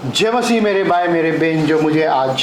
जय मसीह मेरे भाई मेरे बहन जो मुझे आज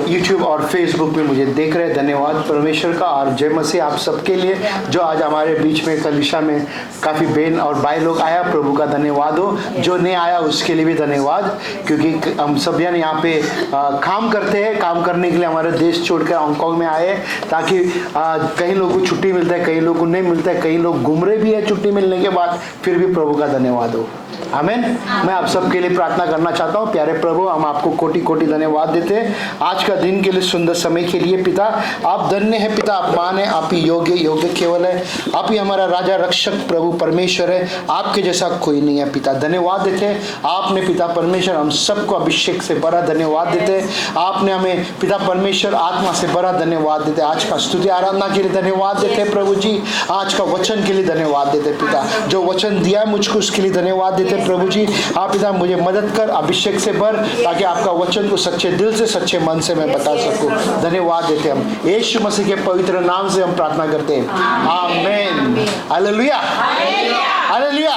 YouTube और Facebook में मुझे देख रहे हैं, धन्यवाद परमेश्वर का। और जय मसीह आप सबके लिए जो आज हमारे बीच में कलीसिया में काफ़ी बहन और भाई लोग आया, प्रभु का धन्यवाद हो। जो नहीं आया उसके लिए भी धन्यवाद, क्योंकि हम सब जन यहाँ पे काम करते हैं। काम करने के लिए हमारे देश छोड़कर हांगकांग में आए, ताकि कई लोगों को छुट्टी मिलता है, कई लोगों को नहीं मिलता है, कई लोग घूम रहे भी है छुट्टी मिलने के बाद, फिर भी प्रभु का धन्यवाद हो। आमीन। मैं आप सबके लिए प्रार्थना करना चाहता हूँ। प्यारे प्रभु, हम आपको कोटि कोटि धन्यवाद देते हैं आज का दिन के लिए, सुंदर समय के लिए। पिता आप धन्य है, पिता आप मान है, आप ही योग्य योग्य केवल है, आप ही हमारा राजा रक्षक प्रभु परमेश्वर है, आपके जैसा कोई नहीं है। पिता धन्यवाद देते हैं आपने, पिता परमेश्वर हम सबको अभिषेक से बड़ा धन्यवाद देते हैं। आपने हमें पिता परमेश्वर आत्मा से बड़ा धन्यवाद देते हैं। आज का स्तुति आराधना के लिए धन्यवाद देते हैं प्रभु जी। आज का वचन के लिए धन्यवाद देते हैं पिता, जो वचन दिया मुझको उसके लिए धन्यवाद देते हैं प्रभु जी। आप पिता मुझे मदद कर, अभिषेक से भर, ताकि आपका वचन को सच्चे दिल से सच्चे मन से मैं बता सकूं। धन्यवाद देते हैं हम यीशु मसीह के पवित्र नाम से हम प्रार्थना करते हैं, आमीन। हालेलुया हालेलुया,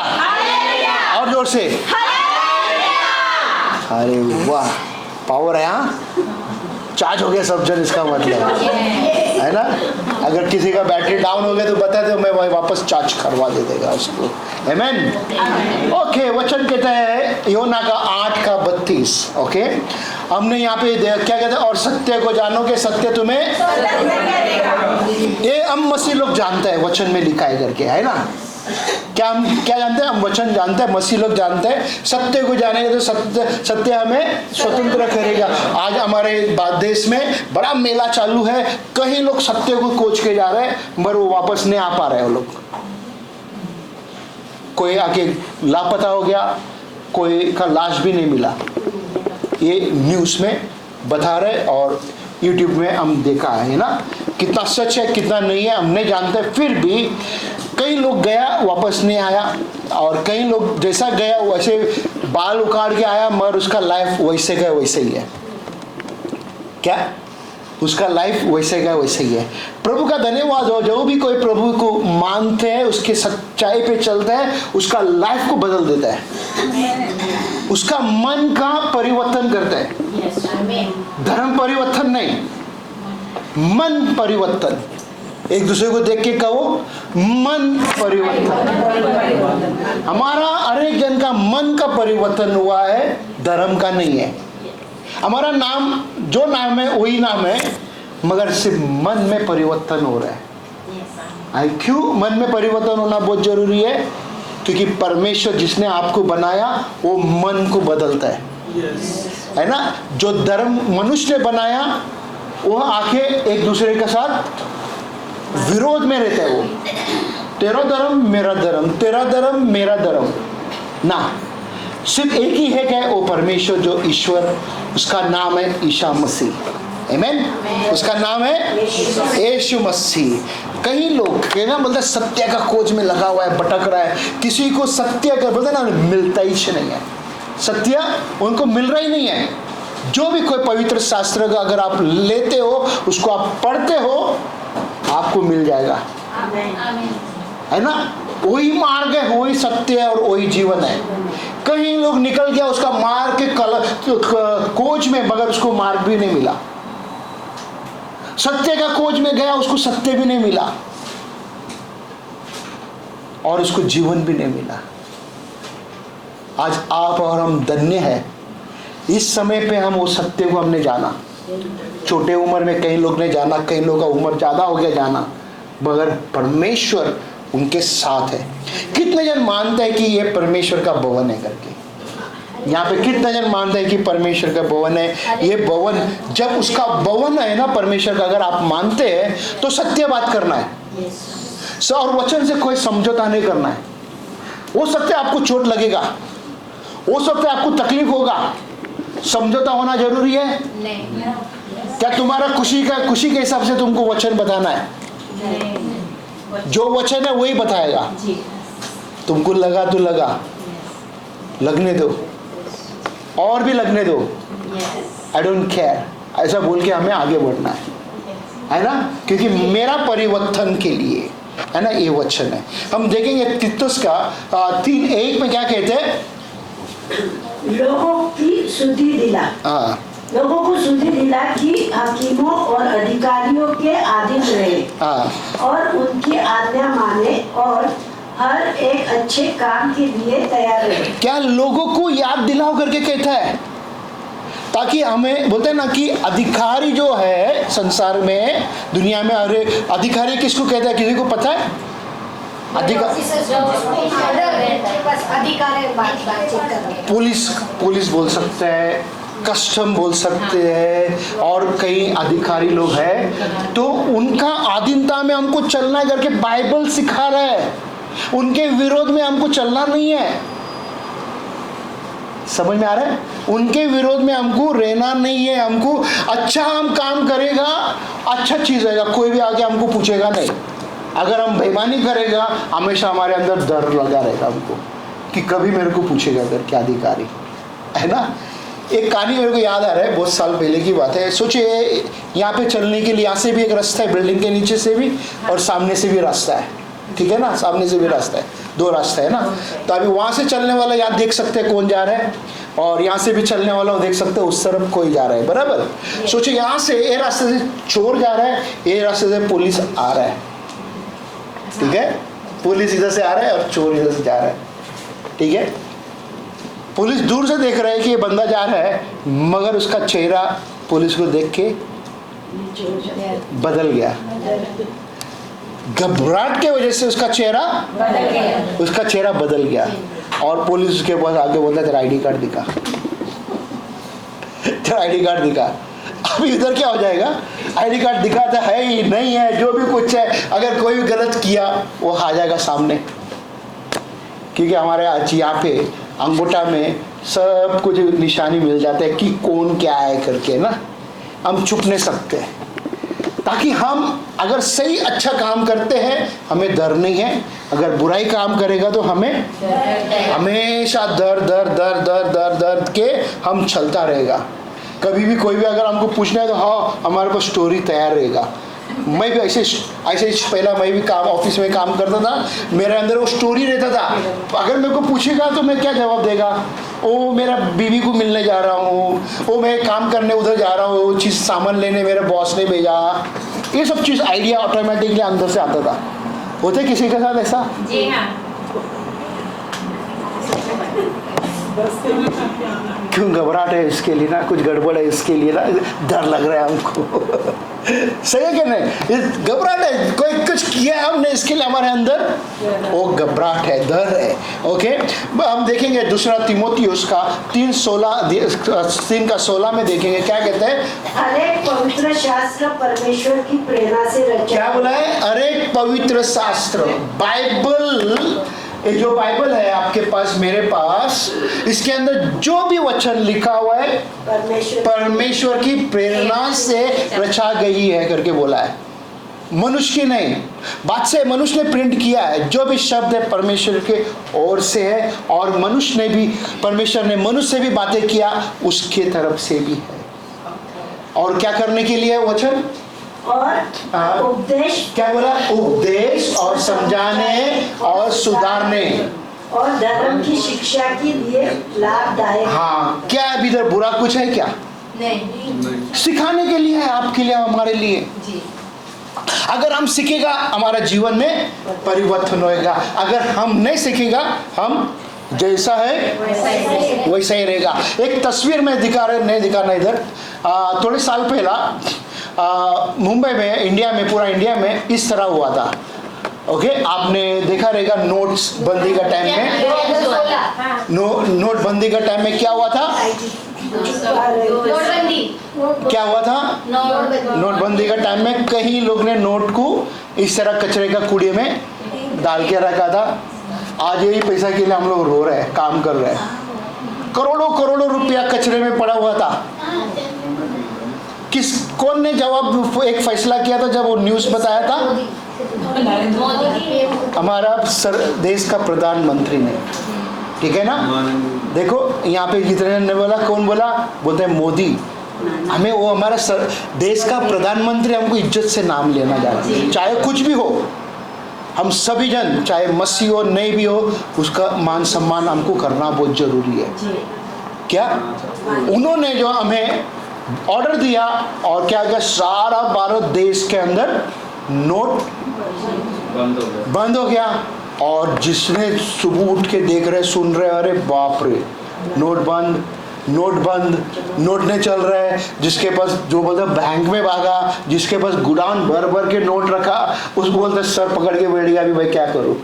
और जोर से अरे वाह, पावर है। यहाँ चार्ज हो गया सब जन, इसका मतलब है ना। अगर किसी का बैटरी डाउन हो गया तो बता दो, मैं वापस चार्ज करवा दे देगा उसको। आमीन। ओके, वचन कहता है योना का 8:32। ओके, हमने यहाँ पे क्या कहते हैं, और सत्य को जानो कि सत्य तुम्हें, ये हम मसीह लोग जानते हैं, वचन में लिखा है करके, है ना। क्या हम क्या जानते हैं? हम वचन जानते हैं, मसीह लोग जानते हैं। सत्य को जानेंगे तो सत्य हमें स्वतंत्र करेगा। आज हमारे देश में बड़ा मेला चालू है, कई लोग सत्य को खोज के जा रहे हैं, मगर वो वापस नहीं आ पा रहे हैं। वो लोग, कोई आके लापता हो गया, कोई का लाश भी नहीं मिला, ये न्यूज़ में बता रहे और यूट्यूब में हम देखा है ना। कितना सच है कितना नहीं है हम नहीं जानते, फिर भी कई लोग गया वापस नहीं आया, और कई लोग जैसा गया वैसे बाल उखाड़ के आया, मगर उसका लाइफ वैसे गया वैसे ही है। क्या? उसका लाइफ वैसे गया वैसे ही है। प्रभु का धन्यवाद हो, जो भी कोई प्रभु को मानते हैं, उसके सच्चाई पे चलते हैं, उसका लाइफ को बदल देता है, उसका मन का परिवर्तन करता है। धर्म परिवर्तन नहीं, मन परिवर्तन। एक दूसरे को देख के कहो मन परिवर्तन। हमारा हर एक जन का मन का परिवर्तन हुआ है, धर्म का नहीं है। हमारा नाम जो नाम है वही नाम है, मगर सिर्फ मन में परिवर्तन हो रहा है। क्यों मन में परिवर्तन होना बहुत जरूरी है? क्योंकि परमेश्वर जिसने आपको बनाया वो मन को बदलता है ना। जो धर्म मनुष्य ने बनाया वो आके एक दूसरे के साथ विरोध में रहता है। वो तेरा धर्म मेरा धर्म, तेरा धर्म मेरा धर्म ना, सिर्फ एक ही है क्या? वो परमेश्वर जो ईश्वर, उसका नाम है ईसा मसीह। आमीन। उसका नाम है यीशु मसीह। कई लोग कहना बोलते सत्य का खोज में लगा हुआ है, भटक रहा है, किसी को सत्य का बोलते ना मिलता ही नहीं है, सत्य उनको मिल रहा ही नहीं है। जो भी कोई पवित्र शास्त्र का अगर आप लेते हो, उसको आप पढ़ते हो, आपको मिल जाएगा, है ना। वही मार्ग है, वही सत्य है और वही जीवन है। कहीं लोग निकल गया उसका मार्ग के खोज में, मगर उसको मार्ग भी नहीं मिला। सत्य का खोज में गया, उसको सत्य भी नहीं मिला और उसको जीवन भी नहीं मिला। आज आप और हम धन्य है, इस समय पे हम वो सत्य को हमने जाना। छोटे उम्र में कई लोग ने जाना, कई लोग का उम्र ज्यादा हो गया जाना, मगर परमेश्वर उनके साथ है। कितने जन मानते हैं कि ये परमेश्वर का भवन है करके? यहाँ पे कितने जन मानते हैं कि परमेश्वर का भवन है? ये भवन, जब उसका भवन है ना परमेश्वर का, अगर आप मानते हैं तो सत्य बात करना है और वचन से कोई समझौता नहीं करना है। हो सकता है आपको चोट लगेगा, हो सकता है आपको तकलीफ होगा, समझौता होना जरूरी है? नहीं। क्या तुम्हारा खुशी के हिसाब से तुमको वचन बताना है? नहीं। जो वचन है वही बताएगा। तुमको लगा तो लगा, लगने दो और भी लगने दो, आई डोंट केयर, ऐसा बोल के हमें आगे बढ़ना है ना, क्योंकि मेरा परिवर्तन के लिए, है ना, ये वचन है। हम देखेंगे तीतुस का 3:1 में क्या कहते हैं? लोगों की सुधि दिला, हाँ लोगों को सुधि दिला कि हकीमों और अधिकारियों के अधीन रहे हाँ और उनकी आज्ञा माने और हर एक अच्छे काम के लिए तैयार रहे। क्या लोगों को याद दिलाओ करके कहता है, ताकि हमें बोलते हैं ना कि अधिकारी जो है संसार में, दुनिया में, अरे अधिकारी किसको कहता है, किसी को पता है? पुलिस बोल सकते हैं, कस्टम बोल सकते हैं, और कई अधिकारी लोग हैं, तो उनका अधीनता में हमको चलना है करके बाइबल सिखा रहा है। उनके विरोध में हमको चलना नहीं है, समझ में आ रहा है? उनके विरोध में हमको रहना नहीं है। हमको अच्छा हम काम करेगा, अच्छा चीज रहेगा, कोई भी आके हमको पूछेगा नहीं। अगर हम बेईमानी करेगा, हमेशा हमारे अंदर डर लगा रहेगा हमको कि कभी मेरे को पूछेगा करके अधिकारी, है ना। एक कहानी मेरे को याद आ रहा है, बहुत साल पहले की बात है। सोचिए यहाँ पे चलने के लिए यहाँ से भी एक रास्ता है, बिल्डिंग के नीचे से भी, और सामने से भी रास्ता है, ठीक है ना, सामने से भी रास्ता है, दो रास्ता है ना। तो अभी वहाँ से चलने वाला यहाँ देख सकते हैं कौन जा रहा है, और यहाँ से भी चलने वाला देख सकते हैं उस तरफ कोई जा रहा है, बराबर। सोचिए यहाँ से ये रास्ते से चोर जा रहा है, ये रास्ते से पुलिस आ रहा है, ठीक है। पुलिस इधर से आ रहा है और चोर इधर से जा रहा है, ठीक है। पुलिस दूर से देख रहा है कि ये बंदा जा रहा है, मगर उसका चेहरा पुलिस को देख के बदल गया। घबराहट के वजह से उसका चेहरा बदल गया, और पुलिस उसके पास आगे बोलता है तेरा आईडी कार्ड दिखा, तेरा आईडी कार्ड दिखा। अभी इधर क्या हो जाएगा, आईडी कार्ड दिखाता है ही नहीं है, जो भी कुछ है, अगर कोई भी गलत किया वो आ जाएगा सामने, क्योंकि हमारे आज यहाँ पे अंगूठा में सब कुछ निशानी मिल जाता है कि कौन क्या है करके ना। हम छुप नहीं सकते, ताकि हम अगर सही अच्छा काम करते हैं हमें डर नहीं है, अगर बुराई काम करेगा तो हमें हमेशा दर्द के हम चलता रहेगा। कभी भी कोई भी अगर हमको पूछना है तो हाँ हमारे पास स्टोरी तैयार रहेगा। मैं भी ऐसे पहला मैं भी काम ऑफिस में काम करता था, मेरे अंदर वो स्टोरी रहता था। अगर मेरे को पूछेगा तो मैं क्या जवाब देगा, ओ मेरा बीवी को मिलने जा रहा हूँ, ओ मैं काम करने उधर जा रहा हूँ, वो चीज़ सामान लेने मेरे बॉस ने भेजा, ये सब चीज़ आइडिया ऑटोमेटिकली अंदर से आता था। होते किसी के साथ ऐसा? जी हाँ। क्यों घबराहट है इसके लिए ना, कुछ गड़बड़ है इसके लिए ना, डर लग रहा है हमको। सही है कि नहीं? घबराहट है, कोई कुछ किया है हमने, इसके लिए हमारे अंदर वो घबराहट है, डर है। ओके, हम देखेंगे दूसरा तिमोथियुस का 3:16 में देखेंगे क्या कहते हैं। अनेक पवित्र शास्त्र परमेश्वर की प्रेरणा से रचा। क्या बोला है? अनेक पवित्र शास्त्र, बाइबल, ये जो बाइबल है आपके पास, मेरे पास, इसके अंदर जो भी वचन लिखा हुआ है परमेश्वर की प्रेरणा से रचा गई है करके बोला है, मनुष्य की नहीं। बात से मनुष्य ने प्रिंट किया है, जो भी शब्द है परमेश्वर के ओर से है, और मनुष्य ने भी, परमेश्वर ने मनुष्य से भी बातें किया उसके तरफ से भी है। और क्या करने के लिए वचन और उपदेश, क्या बोला? उपदेश और समझाने और सुधारने और धर्म की शिक्षा के लिए लाभदायक। हाँ, क्या अभी इधर बुरा कुछ है क्या? नहीं, सिखाने के लिए है, आपके लिए, हमारे लिए जी। अगर हम सीखेगा हमारा जीवन में परिवर्तन होएगा, अगर हम नहीं सीखेगा हम जैसा है वैसा ही रहेगा। एक तस्वीर में नहीं दिखाना इधर, थोड़े साल पहला मुंबई में, इंडिया में, पूरा इंडिया में इस तरह हुआ था। ओके, आपने देखा रहेगा नोट्स बंदी का टाइम में, नोटबंदी का टाइम में क्या हुआ था? नोटबंदी क्या हुआ था? नोटबंदी का टाइम में कई लोग ने नोट को इस तरह कचरे का कूड़े में डाल के रखा था। आज यही पैसा के लिए हम लोग रो रहे हैं, काम कर रहे हैं। करोड़ों करोड़ों रुपया कचरे में पड़ा हुआ था। कौन ने जवाब एक फैसला किया था जब वो न्यूज़ बताया था? हमारा देश का प्रधानमंत्री ने, ठीक है ना। देखो यहाँ पे जितने ने बोला, कौन बोला? बोलते हैं मोदी। हमें वो हमारा देश का प्रधानमंत्री, हमको इज्जत से नाम लेना जा रहा है, चाहे कुछ भी हो। हम सभी जन, चाहे मसीह हो नहीं भी हो, उसका मान सम्मान हमको करना बहुत जरूरी है। क्या उन्होंने जो हमें ऑर्डर दिया और क्या किया, सारा भारत देश के अंदर नोट बंद हो गया। और जिसने सुबह उठ के देख रहे सुन रहे, अरे बाप रे, नोट बंद, नोट बंद, नोट नहीं चल रहे। जिसके पास जो मतलब बैंक में भागा, जिसके पास गुडाउन भर भर के नोट रखा, उसको बोलते सर पकड़ के बैठ गया, अभी भाई क्या करूं,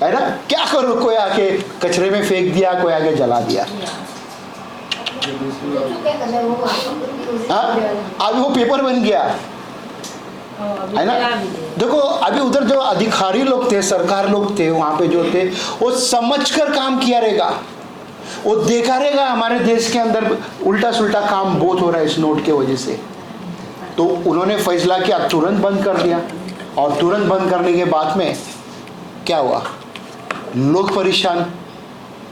है ना, क्या करूं। कोई आके कचरे में फेंक दिया, कोई आके जला दिया। अभी वो पेपर बन गया, है ना। देखो अभी उधर जो अधिकारी लोग थे, सरकार लोग थे, वहां पे जो थे, वो समझकर काम किया रहेगा, वो देखा रहेगा हमारे देश के अंदर उल्टा सुल्टा काम बहुत हो रहा है इस नोट के वजह से। तो उन्होंने फैसला किया, तुरंत बंद कर दिया। और तुरंत बंद करने के बाद में क्या हुआ, लोग परेशान,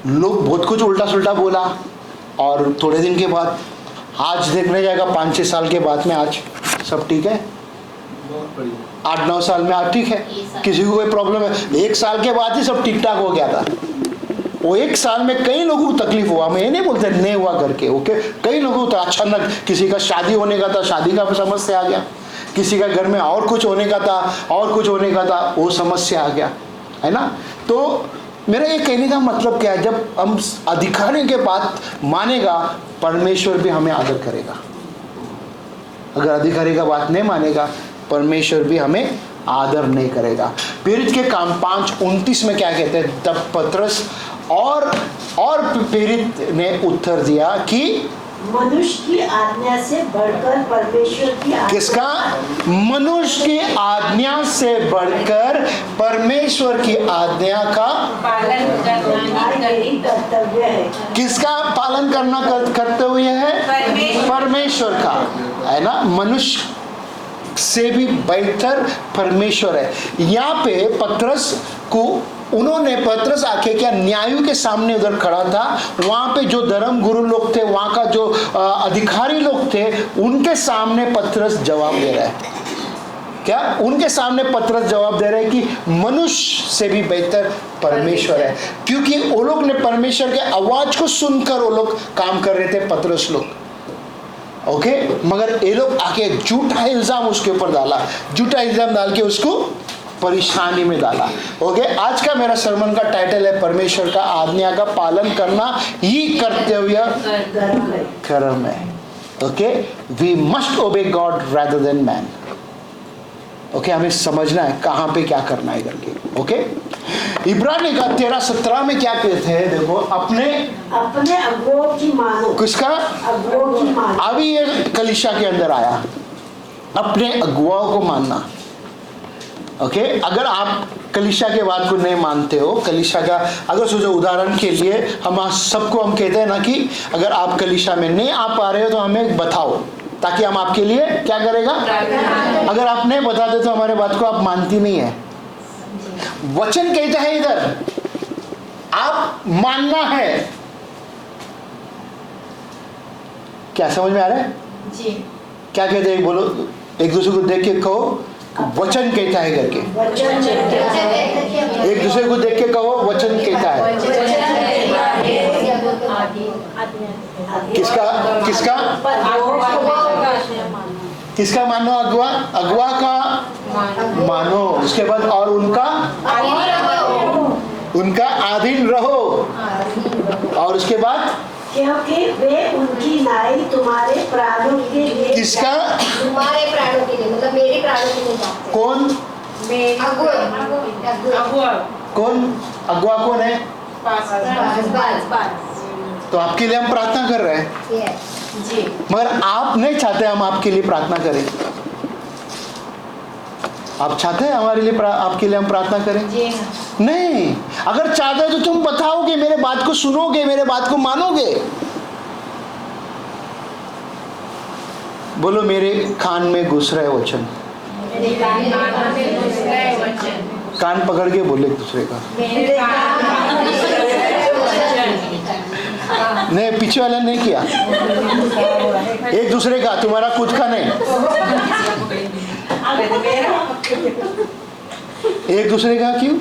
लोग बहुत कुछ उल्टा सुल्टा बोला। और थोड़े दिन के बाद आज देखने जाएगा 5-6 साल के बाद में आज सब ठीक है, 8-9 साल में आज ठीक है, किसी को कोई प्रॉब्लम है। 1 साल के बाद ही सब ठीक ठाक हो गया था। वो 1 साल में कई लोगों को तकलीफ हुआ, मैं ये नहीं बोलते नहीं हुआ करके, ओके, कई लोगों को अचानक किसी का शादी होने का था, शादी का समस्या आ गया, किसी का घर में और कुछ होने का था, और कुछ होने का था, वो समस्या आ गया, है ना। तो मेरा ये कहने का मतलब क्या है, जब हम अधिकारी के बात मानेगा, परमेश्वर भी हमें आदर करेगा। अगर अधिकारी का बात नहीं मानेगा, परमेश्वर भी हमें आदर नहीं करेगा। प्रेरित के काम 5:29 में क्या कहते हैं, तब पतरस और प्रेरित ने उत्तर दिया कि मनुष्य की आज्ञा से बढ़कर परमेश्वर की आज्ञा, किसका, मनुष्य की आज्ञा से बढ़कर परमेश्वर की आज्ञा का पालन करना यही कर्तव्य है। किसका पालन करना कर्तव्य है, परमेश्वर का, है ना। मनुष्य से भी बेहतर परमेश्वर है। यहाँ पे पतरस को पतरस आके क्या न्यायियों के सामने उधर खड़ा था, वहां पे जो धर्म गुरु लोग थे, वहां का जो अधिकारी लोग थे, उनके सामने पतरस जवाब दे रहा है। क्या उनके सामने पतरस जवाब दे रहे हैं कि मनुष्य से भी बेहतर परमेश्वर है, क्योंकि वो लोग ने परमेश्वर के आवाज को सुनकर वो लोग काम कर रहे थे, पतरस लोग, ओके। मगर ये लोग आके झूठा इल्जाम उसके ऊपर डाला, झूठा इल्जाम डाल के उसको परेशानी में डाला, ओके। आज का मेरा सरमन का टाइटल है, परमेश्वर का आज्ञा का पालन करना ही कर्तव्य कर्म है, okay. We must obey God rather than man, okay. हमें समझना है कहाँ पे क्या करना है करके, ओके। इब्रानी का 13:17 में क्या कहते हैं, देखो, अपने अगुओं की मानो। किसका, अगुओं की मानो। अभी ये कलीसिया के अंदर आया, अपने अगुआओं को मानना, ओके। अगर आप कलीसिया के बात को नहीं मानते हो, कलीसिया का अगर सोचो, उदाहरण के लिए हम सबको हम कहते हैं ना कि अगर आप कलीसिया में नहीं आ पा रहे हो तो हमें बताओ, ताकि हम आपके लिए क्या करेगा, अगर आप नहीं बताते तो हमारे बात को आप मानती नहीं है। वचन कहता है इधर आप मानना है। क्या समझ में आ रहा है जी। क्या कहते हैं, बोलो, एक दूसरे को देख के कहो वचन कहता है करके, एक दूसरे को देख के कहो वचन कहता है। किसका किसका किसका मानो, अगुआ का मानो, उसके बाद और उनका अधीन रहो, और उसके बाद क्योंकि वे उनकी नाई तुम्हारे प्राणों के लिए, किसका, तुम्हारे प्राणों के लिए, मतलब मेरे प्राणों के लिए बात है। कौन, कौन अगुआ कौन है, तो आपके लिए हम प्रार्थना कर रहे हैं, जी। मगर आप नहीं चाहते हम आपके लिए प्रार्थना करें। आप चाहते हैं हमारे लिए आपके लिए हम प्रार्थना करें? जी नहीं, अगर चाहते हैं तो तुम बताओगे, मेरे बात को सुनोगे, मेरे बात को मानोगे। बोलो, मेरे कान में घुस रहे वचन, कान पकड़ के बोले एक दूसरे का, नहीं पीछे वाला नहीं किया, एक दूसरे का, तुम्हारा खुद का नहीं, एक दूसरे का क्यों,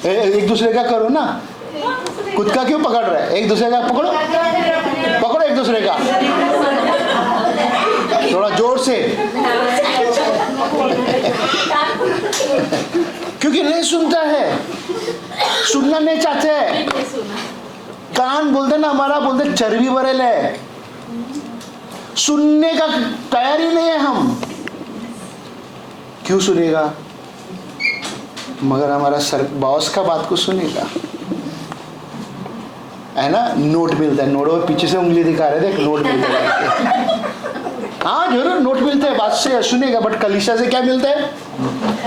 एक दूसरे का करो ना, खुद का क्यों पकड़ रहे हैं? एक दूसरे का पकड़ो, पकड़ो एक दूसरे का, थोड़ा जोर से। क्योंकि नहीं सुनता है, सुनना नहीं चाहते हैं। कान बोलते ना हमारा, बोलते चर्बी भरेल है, सुनने का तैयारी नहीं है हम। क्यों सुनेगा? मगर हमारा सर बॉस का बात को सुनेगा, है ना। नोट मिलता है, नोटों में पीछे से उंगली दिखा रहे थे, नोट मिलता है। हाँ जरूर नोट मिलते हैं, बात से सुनेगा, बट कलीसिया से क्या मिलता है?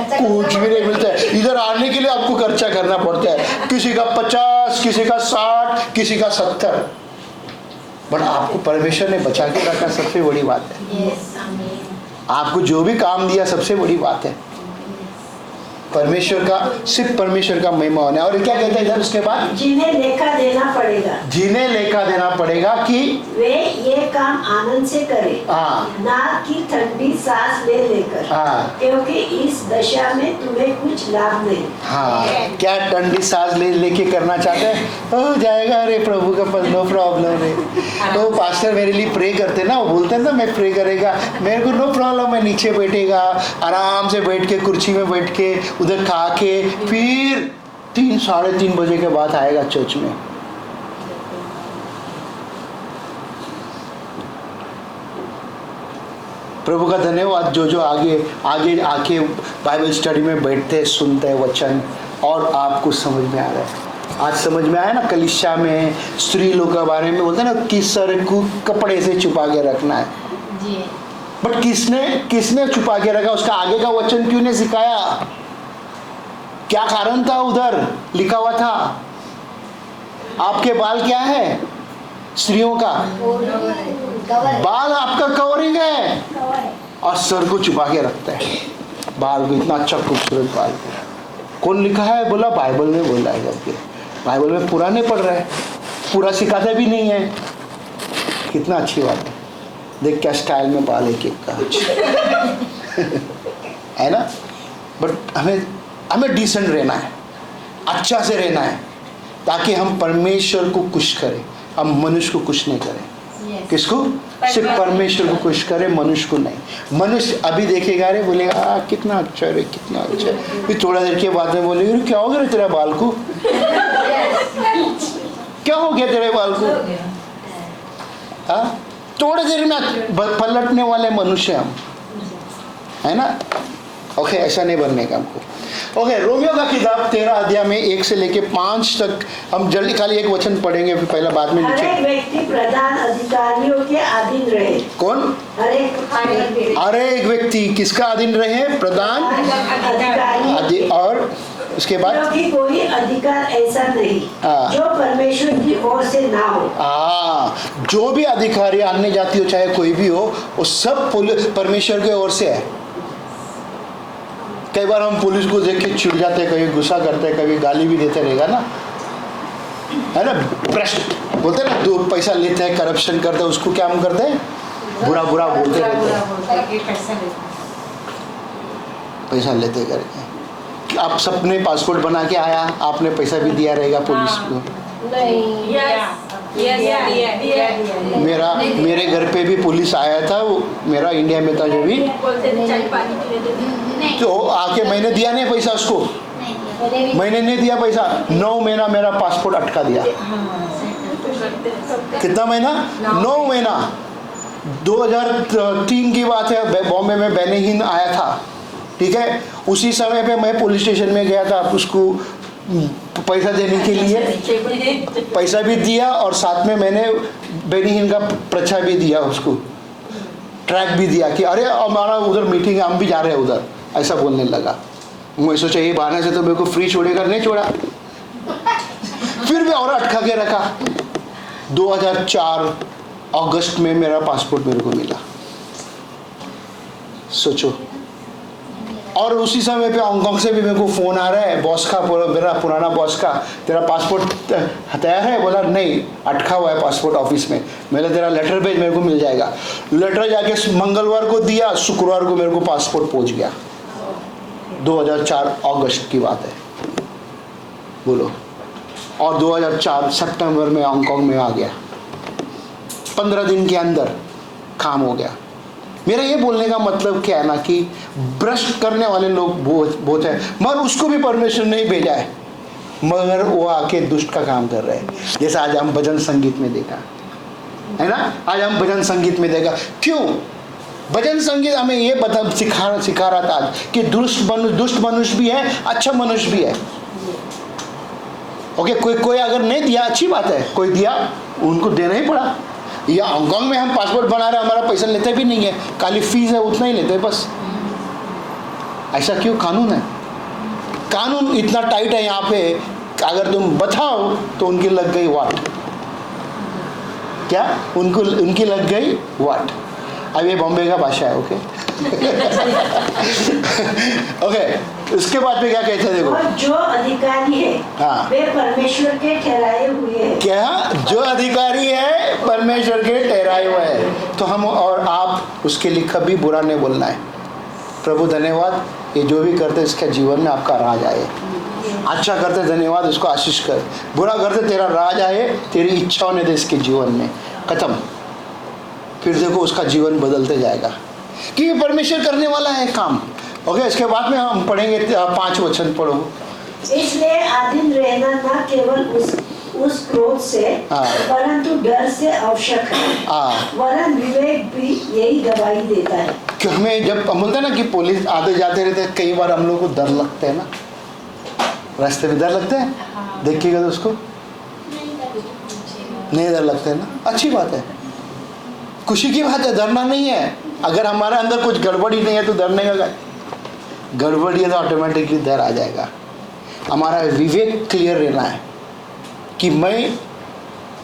कुछ भी नहीं मिलता है। इधर आने के लिए आपको खर्चा करना पड़ता है, किसी का 50, किसी का 60, किसी का 70, बट आपको परमेश्वर ने बचा के रखा, सबसे बड़ी बात है। आपको जो भी काम दिया सबसे बड़ी बात है। परमेश्वर का, सिर्फ परमेश्वर का महिमा होना है। और क्या कहते हैं इधर उसके बाद? जिन्हें लेखा देना पड़ेगा, जिन्हें लेखा देना पड़ेगा कि वे ये काम आनंद से करें, हाँ। ना कि ठंडी सांस ले लेकर, हाँ। क्योंकि इस दशा में तुम्हें कुछ लाभ नहीं। हाँ, क्या ठंडी सांस ले लेके करना चाहते हैं? हो जाएगा, अरे प्रभु का पास नो प्रॉब्लम रे। तो पास्टर मेरे लिए प्रे करते ना, वो बोलते हैं ना मैं प्रे करेगा, मेरे को नो प्रॉब्लम, मैं नीचे बैठेगा, आराम से बैठ के कुर्सी में बैठ के उधर खा के फिर 3 साढ़े 3 बजे के बाद आएगा चर्च में। प्रभु का धन्यवाद, जो जो आगे आगे आके बाइबल स्टडी में बैठते हैं, सुनते हैं वचन, और आपको समझ में आ रहा है। आज समझ में आया ना, कलीसिया में स्त्री लोग के बारे में बोलते हैं ना, किस सर को कपड़े से छुपा के रखना है। जी। बट किसने छुपा के रखा? उसका आगे का वचन क्यों नहीं सिखाया? क्या कारण था? उधर लिखा हुआ था, आपके बाल क्या है? स्त्रियों का बाल आपका कवरिंग है, और सर को छुपा के रखता है बाल को, इतना अच्छा खूबसूरत बाल। कौन लिखा है? बोला बाइबल में बोला है करके। बाइबल में पूरा नहीं पढ़ रहा है, पूरा सिखाता भी नहीं है। कितना अच्छी बात है, देख क्या स्टाइल में बाल एक एक का है ना। बट हमें डिसेंट रहना है, अच्छा से रहना है, ताकि हम परमेश्वर को खुश करें, हम मनुष्य को खुश नहीं करें। किसको? सिर्फ परमेश्वर को खुश करें, मनुष्य को नहीं। मनुष्य अभी देखेगा, अरे बोलेगा कितना अच्छा रे, कितना अच्छा है, फिर थोड़ा देर के बाद में बोलेगा क्या हो गया तेरा बाल को, क्या हो गया तेरे बाल को? हाँ, थोड़ी देर में पलटने वाले मनुष्य हम, है ना। ओके, ऐसा नहीं बनने का हमको। ओके, रोमियो का किताब 13 अध्याय में 1 से लेके 5 तक हम जल्दी खाली एक वचन पढ़ेंगे, फिर पहला बाद में हर एक नीचे। व्यक्ति प्रधान अधिकारियों के अधीन रहे। कौन? हर एक व्यक्ति किसका अधीन रहे? प्रधान अधिकारी। और उसके बाद क्योंकि कोई अधिकार ऐसा नहीं हाँ। जो परमेश्वर की ओर से ना हो। जो भी अधिकारी अन्य जाति हो चाहे कोई भी हो, वो सब परमेश्वर की ओर से है। कई बार हम पुलिस को देख के चिढ़ जाते हैं, कभी गुस्सा करते हैं, कभी गाली भी देते रहेगा ना, है ना। भ्रष्ट बोलते हैं ना, 2 पैसा लेते हैं, करप्शन करते हैं, उसको क्या हम करते हैं? बुरा बुरा बोलते रहते हैं, पैसा लेते करके। आप सबने पासपोर्ट बना के आया, आपने पैसा भी दिया रहेगा पुलिस को। मेरे घर पे भी पुलिस आया था, वो मेरा इंडिया में था जो भी, तो आके मैंने दिया नहीं पैसा उसको, मैंने नहीं दिया पैसा। 9 महीना मेरा पासपोर्ट अटका दिया। कितना महीना? 9 महीना। 2003 की बात है, बॉम्बे में बेनिहीन आया था, ठीक है। उसी समय पे मैं पुलिस स्टेशन में गया था उसको पैसा देने के लिए, पैसा भी दिया और साथ में मैंने बेनिहीन का पर्चा भी दिया, उसको ट्रैक भी दिया कि अरे हमारा उधर मीटिंग है, हम भी जा रहे हैं उधर, ऐसा बोलने लगा। मैं सोचा ये बहाने से तो मेरे को फ्री छोड़ेगा, नहीं छोड़ा, फिर भी और अटका के रखा। 2004 अगस्त में मेरा पासपोर्ट मेरे को मिला, सोचो। और उसी समय पे हांगकांग से भी मेरे को फ़ोन आ रहा है बॉस का, मेरा पुराना बॉस का, तेरा पासपोर्ट तैयार है? बोला नहीं, अटका हुआ है पासपोर्ट ऑफिस में। मैंने तेरा लेटर भेज, मेरे को मिल जाएगा। लेटर जाके मंगलवार को दिया, शुक्रवार को मेरे को पासपोर्ट पहुंच गया। 2004 अगस्त की बात है, बोलो और 2004 सितंबर में हांगकांग में आ गया। 15 दिन के अंदर काम हो गया। मेरा ये बोलने का मतलब क्या है ना कि भ्रष्ट करने वाले लोग बहुत है, मगर उसको भी परमेश्वर ने भेजा है, मगर वो आके दुष्ट का काम कर रहे हैं। जैसे आज हम भजन संगीत में देखा है ना, आज हम भजन संगीत में देखा। क्यों? भजन संगीत हमें ये सिखा रहा था आज कि दुष्ट मनुष्य भी है, अच्छा मनुष्य भी है। ओके, कोई अगर नहीं दिया अच्छी बात है, कोई दिया उनको देना ही पड़ा। या हांगकांग में हम पासपोर्ट बना रहे हैं, हमारा पैसा लेते भी नहीं है, खाली फीस है उतना ही लेते बस। ऐसा क्यों? कानून है, कानून इतना टाइट है यहाँ पे, अगर तुम बचाओ तो उनकी लग गई वाट। क्या? उनकी लग गई वाट। अब ये बॉम्बे का भाषा है। ओके ओके, उसके बाद में क्या कहते हैं देखो। और जो अधिकारी है हाँ। वे परमेश्वर के ठहराए हुए हैं। क्या? जो अधिकारी है परमेश्वर के ठहराए हुए हैं। तो हम और आप उसके लिए कभी बुरा नहीं बोलना है। प्रभु धन्यवाद, ये जो भी करते इसके जीवन में आपका राज आए। अच्छा करते धन्यवाद, उसको आशीष कर। बुरा करते तेरा राज आए, तेरी इच्छाओं ने दे इसके जीवन में खत्म। फिर देखो उसका जीवन बदलते जाएगा, क्योंकि परमेश्वर करने वाला है काम। ओके, इसके बाद में हम पढ़ेंगे 5 वचन पढ़ो। इसलिए आधीन रहना न केवल उस क्रोध से परंतु डर से आवश्यक है। वरन विवेक भी यही दवाई देता है। कि हमें जब हम बोलते हैं ना कि पुलिस आते जाते रहते हैं, कई बार हम लोग को डर लगता है ना, रास्ते में डर लगता है। देखिएगा तो उसको नहीं डर लगता है ना, अच्छी बात है, खुशी की बात है, डरना नहीं है। अगर हमारे अंदर कुछ गड़बड़ी नहीं है तो डरने का, गड़बड़ी है तो ऑटोमेटिकली डर आ जाएगा। हमारा विवेक क्लियर रहना है कि मैं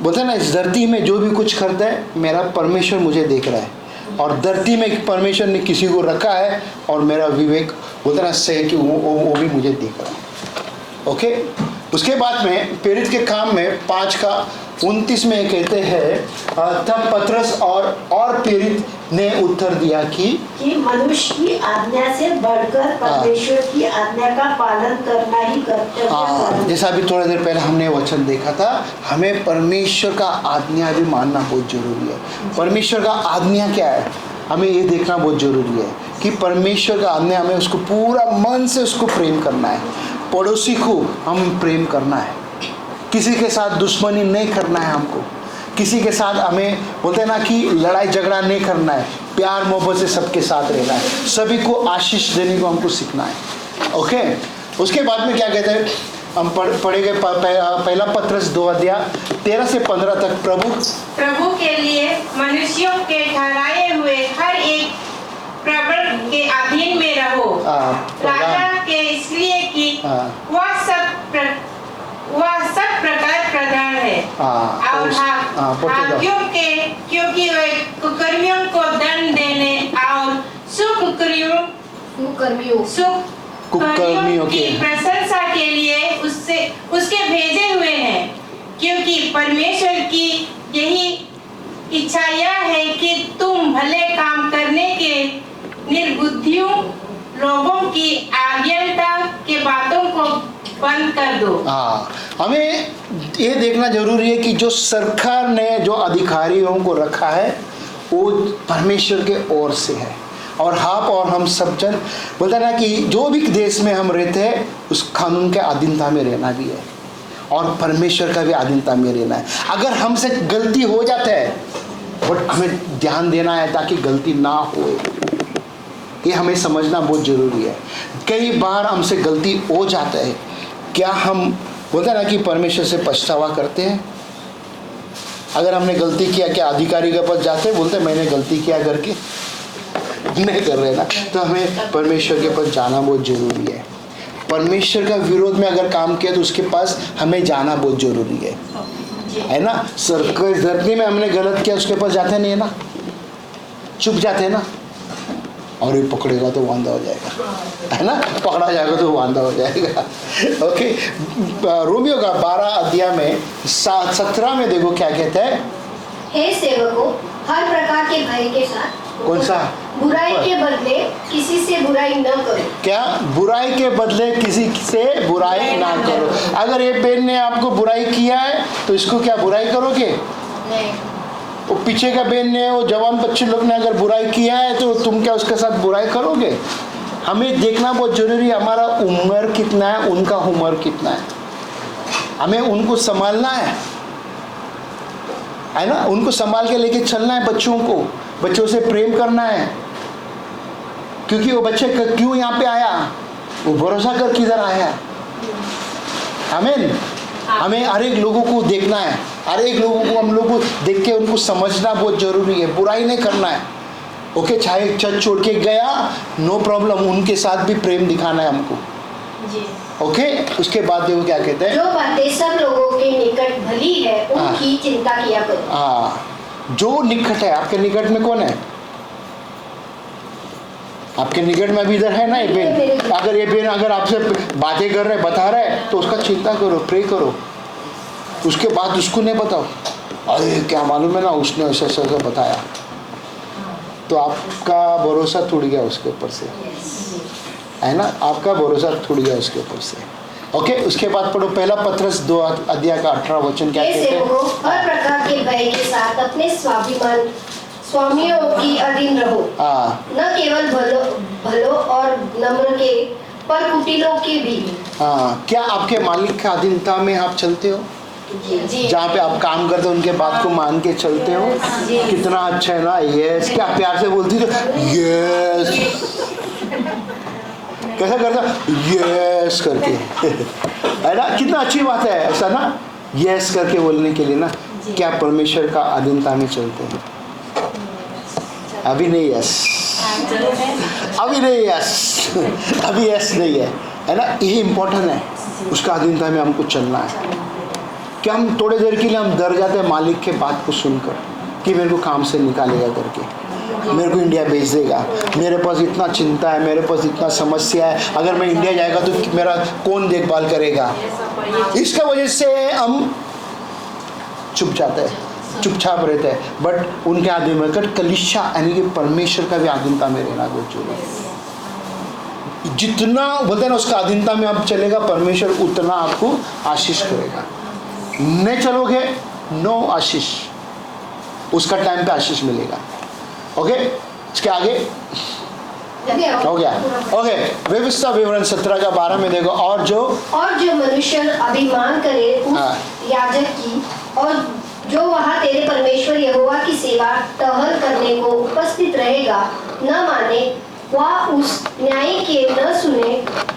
बोलते हैं ना, इस धरती में जो भी कुछ करता है मेरा परमेश्वर मुझे देख रहा है, और धरती में परमेश्वर ने किसी को रखा है और मेरा विवेक बोलते ना सही कि वो भी मुझे देख रहा है। ओके, उसके बाद में प्रेरित के काम में 5:29 में कहते हैं, तब पतरस और प्रेरित ने उत्तर दिया कि मनुष्य की आज्ञा से बढ़कर परमेश्वर की आज्ञा का पालन करना ही कर्तव्य। जैसा अभी थोड़ी देर पहले हमने वचन देखा था, हमें परमेश्वर का आज्ञा भी मानना बहुत जरूरी है। परमेश्वर का आज्ञा क्या है हमें ये देखना बहुत जरूरी है कि परमेश्वर का आज्ञा, हमें उसको पूरा मन से उसको प्रेम करना है। पड़ोसी को हम प्रेम करना है, किसी के साथ दुश्मनी नहीं करना है हमको, किसी के साथ हमें बोलते हैं ना कि लड़ाई झगड़ा नहीं करना है, प्यार मोहब्बत से सबके साथ रहना है, सभी को आशीष देने को हमको सीखना है। ओके, उसके बाद में क्या कहते हैं, हम पढ़ेंगे पहला पत्रस 2:13 से 15 तक। प्रभु के लिए मनुष्यों के ठहराए हुए हर एक प्रबल के अधीन में रहो, राजा के, इसलिए कि वह सब प्रकार प्रधान है, और हाकियों के, क्योंकि वे कुकर्मियों को दंड देने और कुकर्मियों की प्रशंसा के लिए उसके भेजे हुए हैं। क्योंकि परमेश्वर की यही इच्छा यह है कि तुम भले काम करने के निर्बुद्धियों लोगों की अज्ञानता के बातों को बंद कर दो। हमें ये देखना जरूरी है कि जो सरकार ने जो अधिकारियों को रखा है वो परमेश्वर के ओर से है, और आप और हम सब जन बोलते हैं ना कि जो भी देश में हम रहते हैं उस कानून के अधीनता में रहना भी है, और परमेश्वर का भी अधीनता में रहना है। अगर हमसे गलती हो जाता है बट हमें ध्यान देना है ताकि गलती ना हो, ये हमें समझना बहुत ज़रूरी है। कई बार हमसे गलती हो जाता है, क्या हम बोलते हैं ना कि परमेश्वर से पछतावा करते हैं? अगर हमने गलती किया, क्या अधिकारी के पास जाते हैं बोलते हैं मैंने गलती किया करके? नहीं कर रहे ना, तो हमें परमेश्वर के पास जाना बहुत ज़रूरी है। परमेश्वर का विरोध में अगर काम किया तो उसके पास हमें जाना बहुत ज़रूरी है ना। सरकार धरती में हमने गलत किया, उसके पास जाते नहीं है ना, चुप जाते हैं ना, और ये पकड़ेगा तो वांदा हो जाएगा, है ना, पकड़ा जाएगा तो वांदा हो जाएगा। ओके, रोमियो का 12 अध्याय में 17 में देखो क्या कहता है। हे सेवकों, हर प्रकार के भय के साथ। कौन सा? बुराई के बदले किसी से बुराई न करो। क्या? बुराई के बदले किसी से बुराई ना करो। अगर ये बहन ने आपको बुराई किया है तो इसको क्या बुराई करोगे? नहीं। वो पीछे का बहन ने, वो जवान बच्चे लोग ने अगर बुराई किया है तो तुम क्या उसके साथ बुराई करोगे? हमें देखना बहुत जरूरी है, हमारा उम्र कितना है, उनका उम्र कितना है, हमें उनको संभालना है ना, उनको संभाल के लेके चलना है बच्चों को, बच्चों से प्रेम करना है। क्योंकि वो बच्चे क्यों यहाँ पे आया? वो भरोसा कर किधर आया। आमीन। हमें हर एक लोगों को देखना है, हर एक लोगों को हम लोग को देख के उनको समझना बहुत जरूरी है, बुराई नहीं करना है। ओके, चाहे चर्च छोड़ के गया, नो प्रॉब्लम, उनके साथ भी प्रेम दिखाना है हमको। जी। ओके, उसके बाद देखो क्या कहते हैं, जो बातें सब लोगों के निकट भली है उनकी चिंता किया करो। हाँ, जो निकट है, आपके निकट में कौन है? आपके निकट में अभी इधर है ना ये बेन। अगर ये बेन अगर आपसे बातें कर रहे, बता रहे, तो उसका चिंता करो, प्रे करो। उसके बाद उसको नहीं बताओ, अरे क्या मालूम है ना, उसने ऐसा ऐसा बताया, तो आपका भरोसा टूट गया उसके ऊपर से, है ना, आपका भरोसा टूट गया उसके ऊपर से। ओके, उसके बाद पढ़ो पहला पत्रस 2 अध्याय का 18 वचन क्या कहते हैं? हर प्रकार के भय के साथ अपने स्वाभिमान स्वामियों की अधीन रहो। न केवल भलो और नम्र के, पर कुटिलों के भी। क्या आपके मालिक के अधीनता में आप चलते हो? जी। जहाँ पे आप काम करते हो उनके बात को मान के चलते हो? कितना अच्छा है ना। यस, क्या प्यार से बोलती तो यस, कैसा करता यस करके है ना, कितना अच्छी बात है ऐसा ना, यस करके बोलने के लिए ना। क्या परमेश्वर का अधीनता में चलते हैं? अभी नहीं यस, अभी नहीं यस, अभी यस नहीं है ना। ये इम्पोर्टेंट है, उसका अधीनता में हमको चलना है। क्या हम थोड़े देर के लिए हम डर जाते हैं मालिक के बात को सुनकर कि मेरे को काम से निकालेगा करके, मेरे को इंडिया भेज देगा, मेरे पास इतना चिंता है, मेरे पास इतना समस्या है, अगर मैं इंडिया जाएगा तो मेरा कौन देखभाल करेगा। इसका वजह से हम चुप जाते हैं, चुपचाप रहते हैं। बट उनके आधीन में कलीसिया यानी कि परमेश्वर का भी अधीनता में रहना बहुत जरूरी है। जितना बोलते हैं ना उसका अधीनता में आप चलेगा, परमेश्वर उतना आपको आशीष करेगा। नहीं चलोगे, नो आशीष, उसका टाइम पे आशीष मिलेगा। ओके, इसके आगे हो गया। ओके, व्यवस्था विवरण 17 का 12 में देखो, और जो मनुष्य अभिमान करे उस याजक की, और जो वहाँ तेरे परमेश्वर यहोवा की सेवा टहल करने को उपस्थित रहेगा, न माने वह उस न्याय के न सुने,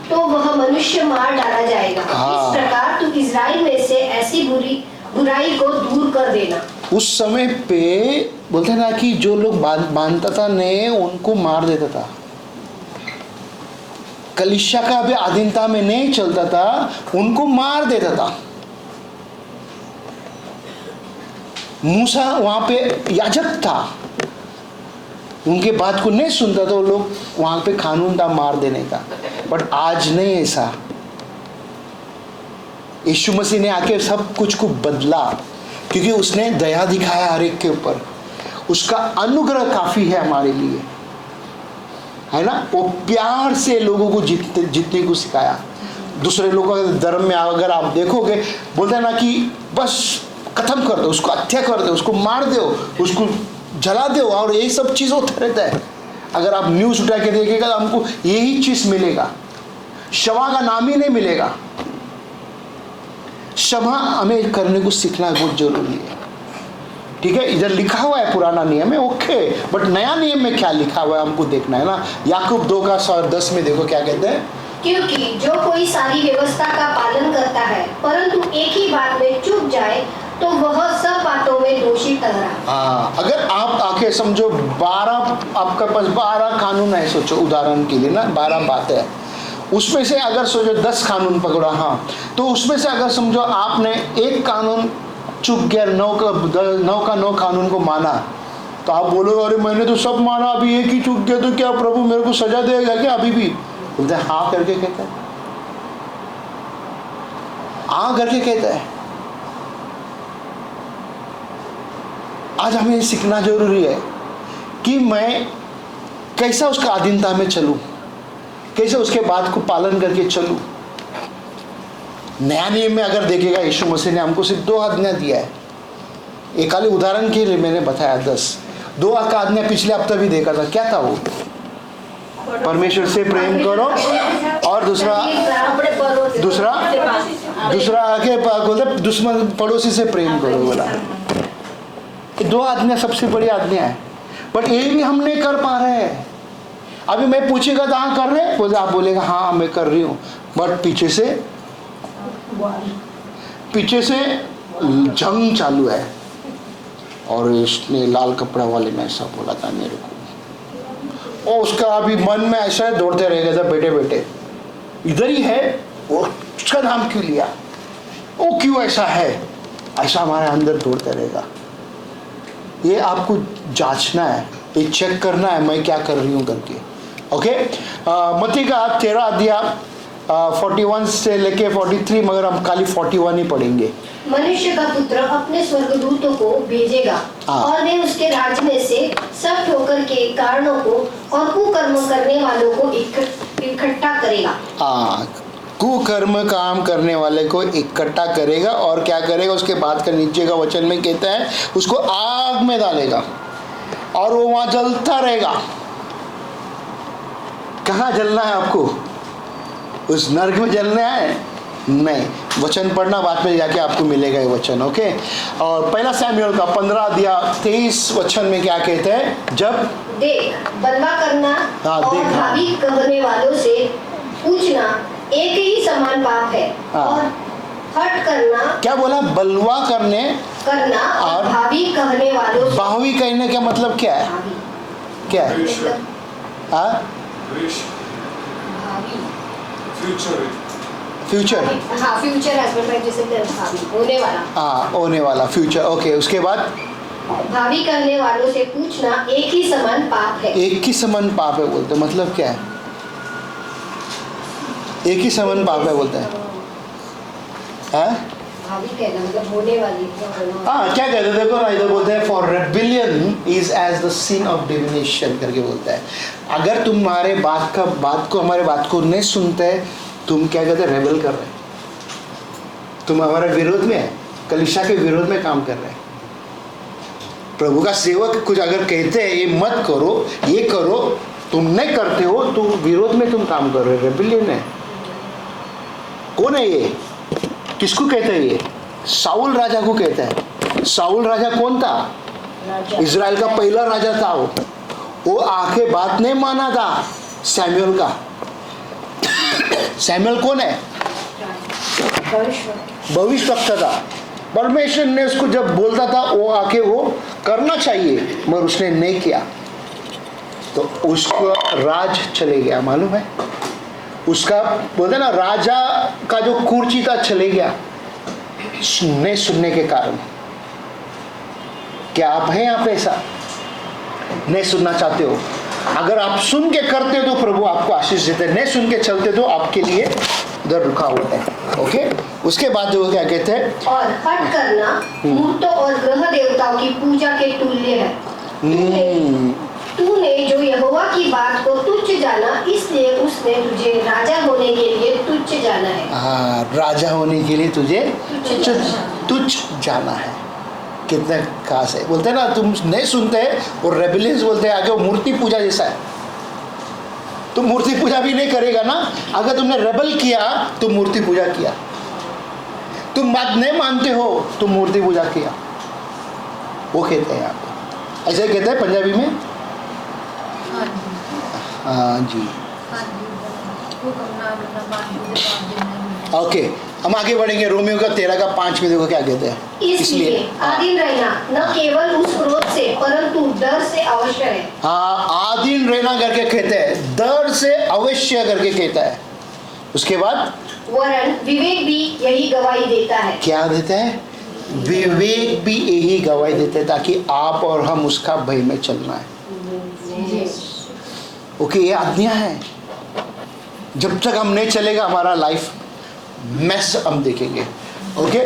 तो वह मनुष्य मार डाला जाएगा। इस प्रकार तू इस्राएल में से ऐसी बुराई को दूर कर देना। उस समय पे बोलते ना कि जो लोग बांधता था ने उनको मार देता था। कलीसिया का भी अधीनता में नहीं चलता था, उनको मार देता था। मूसा वहां पे याजक था, उनके बात को नहीं सुनता था, वो लोग वहां पे कानून था मार देने का। बट आज नहीं ऐसा, यीशु मसीह ने आके सब कुछ को बदला, क्योंकि उसने दया दिखाया हर एक के ऊपर। उसका अनुग्रह काफी है हमारे लिए, है ना। वो प्यार से लोगों को जीतने को सिखाया। दूसरे लोगों के धर्म में अगर आप देखोगे, बोलते हैं ना कि बस खत्म कर दो उसको, हत्या कर दो उसको, मार दो उसको, जला दो, और यही सब चीज होता रहता है। अगर आप न्यूज उठा के देखेगा तो हमको यही चीज मिलेगा, क्षमा का नाम ही नहीं मिलेगा। क्षमा हमें करने को सीखना बहुत जरूरी है। ठीक है, इधर लिखा हुआ है पुराना नियम है, ओके, बट नया नियम में क्या लिखा हुआ है हमको देखना है ना। याकूब 2:10 में देखो क्या कहते हैं, क्योंकि जो कोई सारी व्यवस्था का पालन करता है परंतु एक ही बात में चूक जाए, तो वह सब बातों में दोषी ठहरा। अगर आप आके समझो 12, आपका पास 12 कानून है, सोचो उदाहरण के लिए ना, 12 बातें है, उसमें से अगर सोचो 10 कानून पकड़ा, हाँ, तो उसमें से अगर समझो आपने एक कानून चूक गया, 9 कानून को माना, तो आप बोलोगे अरे मैंने तो सब माना, अभी एक ही चूक गया, तो क्या प्रभु मेरे को सजा देगा क्या? अभी भी बोलते हाँ करके कहता है, हाँ करके कहता है। आज हमें सीखना जरूरी है कि मैं कैसा उसका अधीनता में चलूं, कैसे उसके बात को पालन करके चलूं। नया नियम में अगर देखिएगा यीशु मसीह ने हमको सिर्फ 2 आज्ञा दिया है। एक खाली उदाहरण के लिए मैंने बताया 10। 2 का आज्ञा पिछले हफ्ते भी देखा था, क्या था वो? परमेश्वर से प्रेम करो और दूसरा आगे बोलते दुश्मन पड़ोसी से प्रेम करो बोला। ये 2 आज्ञा सबसे बड़ी आज्ञा है, बट ये भी हम नहीं कर पा रहे हैं। अभी मैं पूछेगा तो हाँ कर रहे हैं, बोले आप बोलेगा हाँ मैं कर रही हूँ, बट पीछे से जंग चालू है। और इसने लाल कपड़ा वाले ने ऐसा बोला था मेरे को, और उसका अभी मन में ऐसा दौड़ते रह गया था, बेटे बेटे इधर ही है, और उसका नाम क्यों लिया, वो क्यों ऐसा है, ऐसा हमारे अंदर दौड़ते रहेगा। ये आपको जांचना है, ये चेक करना है मैं क्या कर रही हूँ करके। ओके, मत्ती का 13 अध्याय 41 से लेके 43, मगर हम खाली 41 ही पढ़ेंगे। मनुष्य का पुत्र अपने स्वर्गदूतों को भेजेगा और वे उसके राज्य में से सब ठोकर के कारणों को और कुकर्म करने वालों को इकट्ठा करेगा। कुकर्म काम करने वाले को इकट्ठा करेगा और क्या करेगा, उसके बाद का नीचे का वचन में कहता है उसको आग में डालेगा और वो वहां जलता रहेगा। कहाँ जलना है आपको? उस नरक में जलना है? नहीं, वचन पढ़ना, बाद में जाके आपको मिलेगा ये वचन। ओके, और 1 सैमुएल का 15 अध्याय 23 वचन में क्या कहते हैं, जब देख बलवा करना और भावी कहने वालों से पूछना एक ही समान पाप है, और हट करना, क्या बोला, बलवा करना और भावी कहने वालों से। भावी कहने का मतलब क्या है? क्या है? फ्यूचर होने वाला फ्यूचर। ओके, उसके बाद भावी करने वालों से पूछना एक ही समान पाप है। एक ही समान पाप है बोलते, मतलब क्या है? एक ही समान पाप है बोलते हैं। भावी कहना मतलब होने वाली। क्या कहते हैं, देखो ना, इधर बोलते हैं for rebellion is as the sin of divination करके बोलता है। अगर तुम हमारे हमारे बात को नहीं सुनते, तुम क्या कहते हैं, रेबल कर रहे, तुम हमारे विरोध में है, कलीसिया के विरोध में काम कर रहे हैं। प्रभु का सेवक कुछ अगर कहते हैं ये मत करो, ये करो, तुम नहीं करते हो, तो विरोध में तुम काम कर रहे हो, रेबिलियन है। कौन है ये? किसको कहते हैं ये? साउल राजा को कहते हैं। साउल राजा कौन था? इजराइल का पहला राजा था। वो आके बात नहीं माना था सैमुएल का। सैमुएल कौन है? भविष्यवक्ता था। परमेश्वर ने उसको जब बोलता था वो आके वो करना चाहिए, मगर उसने नहीं किया, तो उसको राज चले गया। मालूम है, उसका बोलते ना, राजा का जो कुर्सी था चले गया सुनने के कारण। क्या आप हैं यहाँ पे ऐसा? नहीं सुनना चाहते हो? अगर आप सुन के करते हो तो प्रभु आपको आशीष देते हैं, नहीं सुन के चलते तो आपके लिए उधर रुका हुआ है। ओके, उसके बाद जो क्या कहते हैं, और हट करना मूर्तों और ग्रह देवताओं की पूजा के तुल्य है। तूने जो यहोवा की बात को तुच्छ जाना, इसलिए उसने तुझे राजा होने के लिए तुच्छ जाना है। राजा होने के लिए तुझे तुच्छ जाना है। कितना खास है। बोलते हैं ना, तुम नहीं सुनते और रेबिलियंस बोलते हैं आगे, वो मूर्ति पूजा जैसा है। तुम मूर्ति पूजा भी नहीं करेगा ना, अगर तुमने रेबल किया तो मूर्ति पूजा किया। तुम बात नहीं मानते हो, तुम मूर्ति पूजा किया। वो कहते हैं आप, ऐसे कहते हैं पंजाबी में। हाँ जी, ओके, हम आगे बढ़ेंगे। रोमियो का 13 का 5 में देखो क्या कहते हैं। इसलिए आधीन रहना न केवल उस क्रोध से परंतु डर से अवश्य है। आधीन रहना करके कहते हैं, डर से अवश्य करके कहता है। उसके बाद वरन विवेक भी यही गवाही देता है। क्या देता है? विवेक भी यही गवाही देता है, ताकि आप और हम उसका भय में चलना है। ओके, ये आज्ञा है। जब तक हम नहीं चलेगा हमारा लाइफ मैस हम देखेंगे। ओके,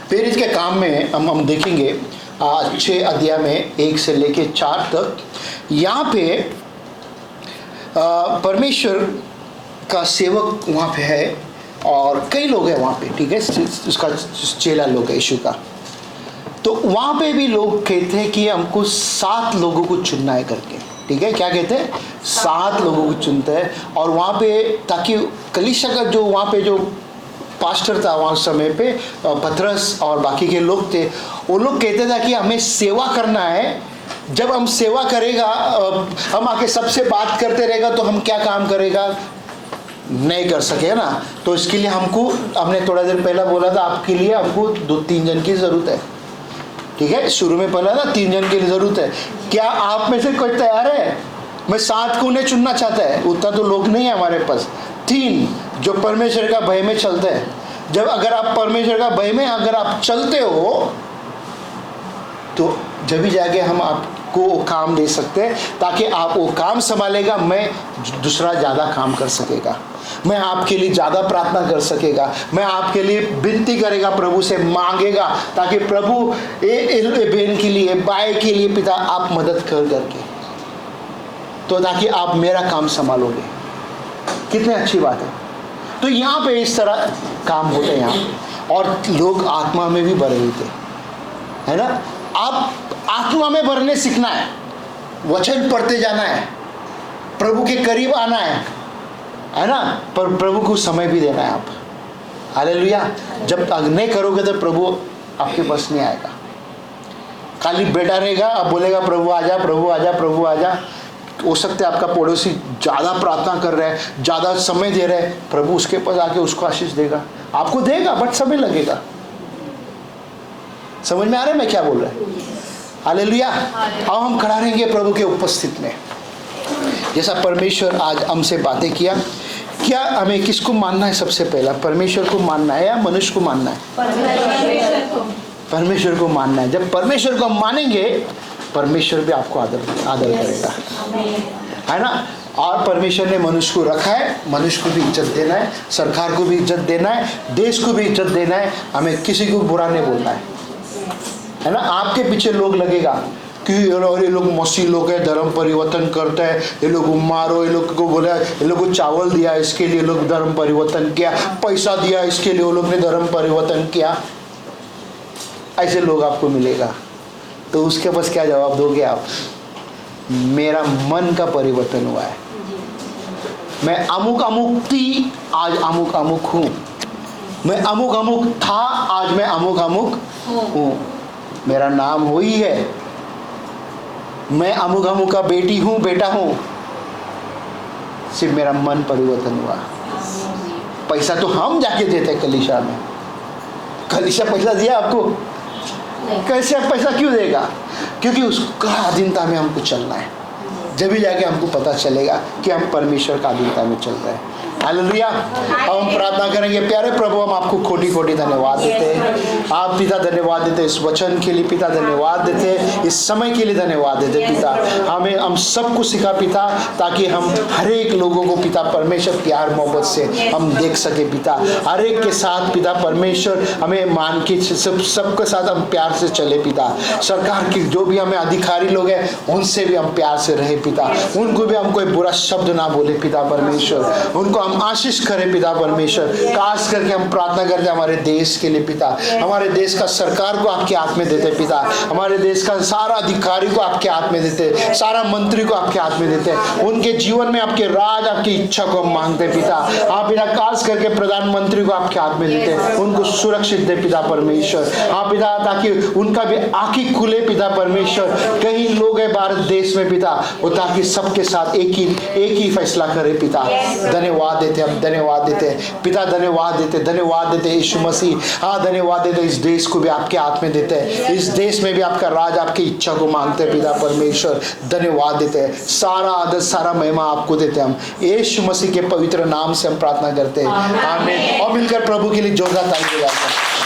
फिर इसके काम में हम देखेंगे 6 अध्याय में 1 से लेके 4 तक, यहाँ पे परमेश्वर का सेवक वहाँ पे है और कई लोग हैं वहाँ पे, ठीक है, उसका चेला लोग है यीशु का। तो वहाँ पे भी लोग कहते हैं कि हमको 7 लोगों को चुनना है करके, ठीक है, क्या कहते हैं, 7 लोगों को चुनते हैं। और वहाँ पे ताकि कलीसिया का जो वहाँ पे जो पास्टर था वहाँ समय पे, पतरस और बाकी के लोग थे, वो लोग कहते थे कि हमें सेवा करना है। जब हम सेवा करेगा, हम आके सबसे बात करते रहेगा तो हम क्या काम करेगा, नहीं कर सके ना। तो इसके लिए हमने थोड़ा देर पहले बोला था, आपके लिए हमको 2-3 जन की ज़रूरत है, ठीक है, शुरू में बोला था 3 जन की ज़रूरत है। क्या आप में से कोई तैयार है? मैं 7 को उन्हें चुनना चाहता है, उतना तो लोग नहीं है हमारे पास। 3 जो परमेश्वर का भय में चलते हैं। जब अगर आप परमेश्वर का भय में अगर आप चलते हो तो जब भी जाके हम आपको वो काम दे सकते हैं, ताकि आप वो काम संभालेगा, मैं दूसरा ज़्यादा काम कर सकेगा, मैं आपके लिए ज़्यादा प्रार्थना कर सकेगा, मैं आपके लिए विनती करेगा, प्रभु से मांगेगा, ताकि प्रभु बहन के लिए, भाई के लिए पिता आप मदद कर करके, तो ताकि आप मेरा काम संभालोगे। कितनी अच्छी बात है। तो यहाँ पे इस तरह काम होते हैं यहाँ, और लोग आत्मा में भी भरे हुए थे, है ना। आप आत्मा में भरने सीखना है, वचन पढ़ते जाना है, प्रभु के करीब आना है ना, पर प्रभु को समय भी देना है आप। हालेलुया। जब तक नहीं करोगे तो प्रभु आपके पास नहीं आएगा। खाली बैठा रहेगा, अब बोलेगा प्रभु आजा, प्रभु आजा, प्रभु आजा। हो सकता है आपका पड़ोसी ज़्यादा प्रार्थना कर रहा है, ज़्यादा समय दे रहा है, प्रभु उसके पास आके उसको आशीष देगा, आपको देगा, बट समय लगेगा। समझ में आ रहा है मैं क्या बोल रहा हूँ? हालेलुया। अब हम खड़ा रहेंगे प्रभु के उपस्थित में। जैसा परमेश्वर आज हमसे बातें किया, क्या हमें किसको मानना है? सबसे पहला परमेश्वर को मानना है या मनुष्य को मानना है? परमेश्वर को मानना है। जब परमेश्वर को मानेंगे, परमेश्वर भी आपको आदर करेगा, है ना। और परमेश्वर ने मनुष्य को रखा है, मनुष्य को भी इज्जत देना है, सरकार को भी इज्जत देना है, देश को भी इज्जत देना है, हमें किसी को बुरा नहीं बोलना है ना। आपके पीछे लोग लगेगा कि ये लोग मसीह लोग हैं, धर्म परिवर्तन करते हैं, ये लोग मारो, ये लोग को बोला, ये लोग को चावल दिया इसके लिए लोग धर्म परिवर्तन किया, पैसा दिया इसके लिए वो लोग ने धर्म परिवर्तन किया, ऐसे लोग आपको मिलेगा। तो उसके पास क्या जवाब दोगे आप? मेरा मन का परिवर्तन हुआ है, मैं अमुक अमुक थी, आज अमुक अमुक हूँ, मैं अमुक अमुक था, आज मैं अमुक अमुक हूँ, मेरा नाम वही है, मैं अमुक अमुक का बेटी हूँ, बेटा हूँ, सिर्फ मेरा मन परिवर्तन हुआ। पैसा तो हम जाके देते कलीसिया में, कलीसिया पैसा दिया आपको? कैसे पैसा क्यों देगा? क्योंकि उसका अधीनता में हमको चलना है। जब भी जाके हमको पता चलेगा कि हम परमेश्वर का अधीनता में चल रहे हैं। हालेलुया। अब हम प्रार्थना करेंगे। प्यारे प्रभु, हम आपको कोटि कोटि धन्यवाद देते हैं। आप पिता धन्यवाद देते इस वचन के लिए, पिता धन्यवाद देते इस समय के लिए, धन्यवाद देते पिता। हमें हम सबको सिखा पिता, ताकि हम हर एक लोगों को पिता परमेश्वर प्यार मोहब्बत से हम देख सके पिता। हर एक के साथ पिता परमेश्वर हमें मान के सबके साथ हम प्यार से चले पिता। सरकार के जो भी हमें अधिकारी लोग हैं उनसे भी हम प्यार से रहे पिता, उनको भी हम कोई बुरा शब्द ना बोले पिता परमेश्वर, उनको हम आशीष करें पिता परमेश्वर। खास करके हम प्रार्थना करते हमारे देश के लिए पिता, हमारे देश का सरकार को आपके हाथ में देते पिता, हमारे देश का सारा अधिकारी को आपके हाथ में देते, सारा मंत्री को आपके हाथ में देते, उनके जीवन में आपके राज आपकी इच्छा को हम मांगते पिता। हाँ पिता, खास करके प्रधानमंत्री को आपके हाथ में देते, उनको सुरक्षित दे पिता परमेश्वर। हाँ पिता, ताकि उनका भी आंखें खुले पिता परमेश्वर। कई लोग है भारत देश में पिता, वो ताकि सबके साथ एक ही फैसला करे पिता। धन्यवाद देते हम, धन्यवाद देते पिता, धन्यवाद देते यीशु मसीह। हाँ धन्यवाद देते, इस देश को भी आपके हाथ में देते हैं, इस देश में भी आपका राज आपकी इच्छा को मांगते पिता परमेश्वर। धन्यवाद देते हैं, सारा आदर सारा महिमा आपको देते हम, यीशु मसीह के पवित्र नाम से हम प्रार्थना करते हैं, आमीन। और मिलकर प्रभु के लिए जोरदार ताली बजाते हैं।